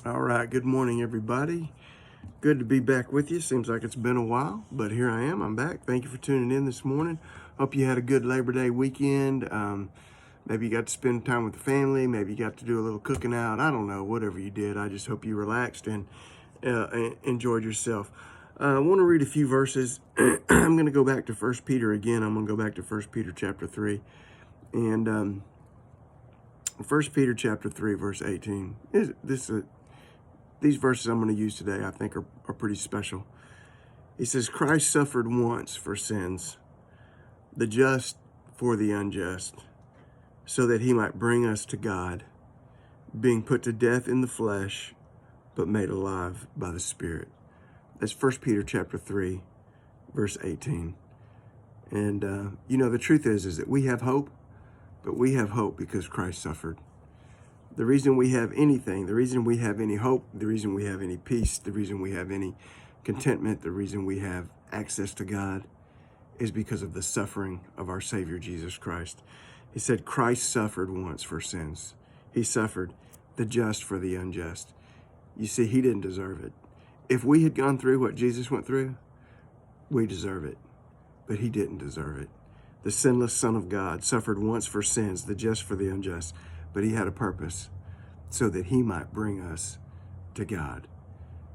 All right, good morning, everybody. Good to be back with you. Seems like it's been a while, but here I am. I'm back. Thank you for tuning in this morning. Hope you had a good Labor Day weekend. Maybe you got to spend time with the family. Maybe you got to do a little cooking out. I don't know, whatever you did. I just hope you relaxed and enjoyed yourself. I want to read a few verses. I'm going to go back to 1 Peter again. I'm going to go back to 1 Peter chapter 3. And 1 Peter chapter 3, verse 18. These verses I'm going to use today, I think, are pretty special. He says, Christ suffered once for sins, the just for the unjust, so that he might bring us to God, being put to death in the flesh, but made alive by the Spirit. That's 1 Peter chapter 3, verse 18. And, the truth is that we have hope, but we have hope because Christ suffered. The reason we have anything, the reason we have any hope, the reason we have any peace, the reason we have any contentment, the reason we have access to God is because of the suffering of our Savior, Jesus Christ. He said Christ suffered once for sins. He suffered the just for the unjust. You see, he didn't deserve it. If we had gone through what Jesus went through, we deserve it, but he didn't deserve it. The sinless Son of God suffered once for sins, the just for the unjust, but he had a purpose so that he might bring us to God.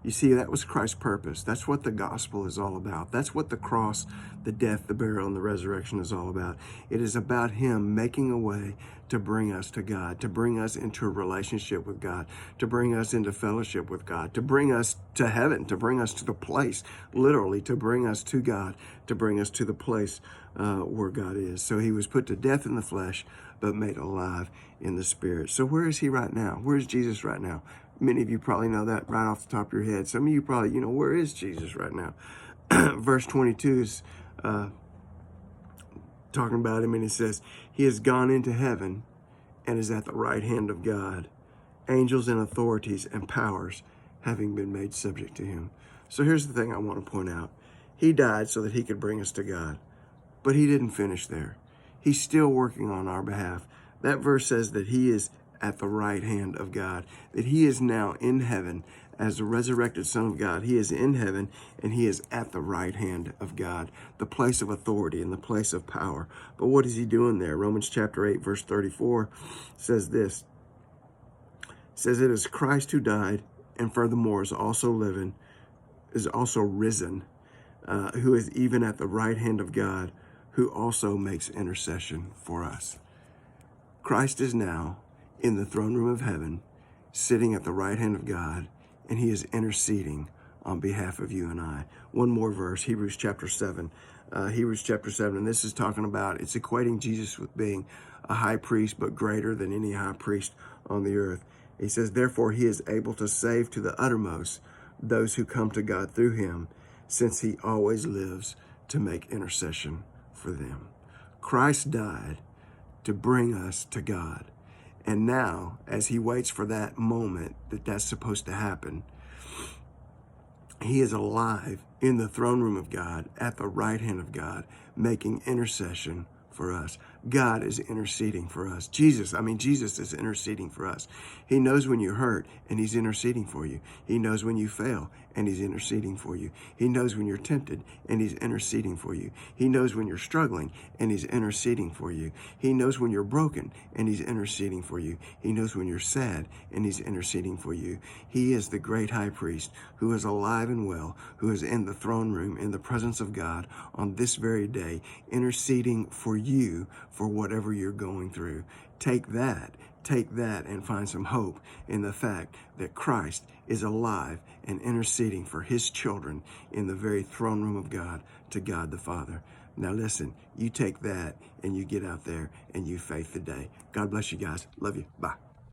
You see, that was Christ's purpose. That's what the gospel is all about. That's what the cross, the death, the burial, and the resurrection is all about. It is about him making a way to bring us to God, to bring us into a relationship with God, to bring us into fellowship with God, to bring us to heaven, to bring us to the place, literally, to bring us to God, to bring us to the place where God is. So he was put to death in the flesh, but made alive in the Spirit. So where is he right now? Where is Jesus right now? Many of you probably know that right off the top of your head. Some of you probably, where is Jesus right now? Verse 22 is talking about him, and he says, he has gone into heaven and is at the right hand of God, angels and authorities and powers having been made subject to him. So here's the thing I want to point out. He died so that he could bring us to God, but he didn't finish there. He's still working on our behalf. That verse says that he is at the right hand of God, that he is now in heaven as the resurrected Son of God. He is in heaven and he is at the right hand of God, the place of authority and the place of power. But what is he doing there? Romans chapter 8, verse 34 says this. It says, it is Christ who died and furthermore is also living, is also risen, who is even at the right hand of God, who also makes intercession for us. Christ is now in the throne room of heaven, sitting at the right hand of God, and he is interceding on behalf of you and I. One more verse, Hebrews chapter 7. Hebrews chapter 7, and this is talking about, it's equating Jesus with being a high priest, but greater than any high priest on the earth. He says, therefore he is able to save to the uttermost those who come to God through him, since he always lives to make intercession for them. Christ died to bring us to God. And now, as he waits for that moment that's supposed to happen, he is alive in the throne room of God, at the right hand of God, making intercession for us. God is interceding for us. Jesus is interceding for us. He knows when you're hurt and he's interceding for you. He knows when you fail and he's interceding for you. He knows when you're tempted and he's interceding for you. He knows when you're struggling and he's interceding for you. He knows when you're broken and he's interceding for you. He knows when you're sad and he's interceding for you. He is the great high priest who is alive and well, who is in the throne room in the presence of God on this very day, interceding for you for whatever you're going through. Take that and find some hope in the fact that Christ is alive and interceding for his children in the very throne room of God to God the Father. Now listen, you take that and you get out there and you faith the day. God bless you guys. Love you. Bye.